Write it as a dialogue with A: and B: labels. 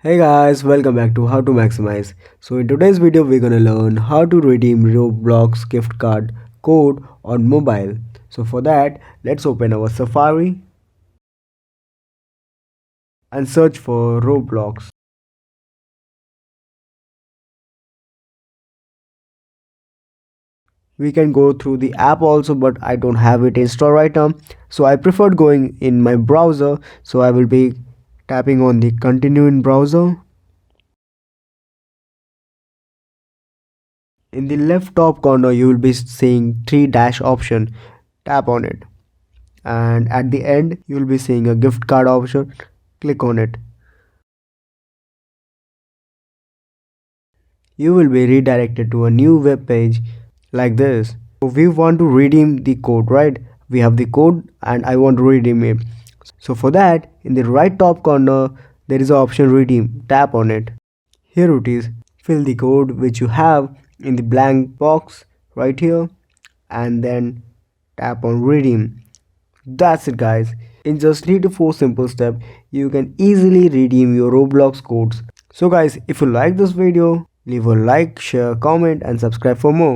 A: Hey guys, welcome back to How to Maximize. So in today's video we're gonna learn how to redeem Roblox gift card code on mobile. So for that, let's open our Safari and search for Roblox. We can go through the app also, but I don't have it installed right now. So I preferred going in my browser. So I will be tapping on the continue in browser. In the left top corner you will be seeing three dash option. Tap on it. And at the end you will be seeing a gift card option. Click on it. You will be redirected to a new web page like this. So we want to redeem the code, right? We have the code and I want to redeem it. So for that, in the right top corner there is an option redeem. Tap on it. Here it is. Fill the code which you have in the blank box right here and then tap on redeem. That's it guys. In just 3 to 4 simple steps, you can easily redeem your Roblox codes. So guys, if you like this video, leave a like, share, comment and subscribe for more.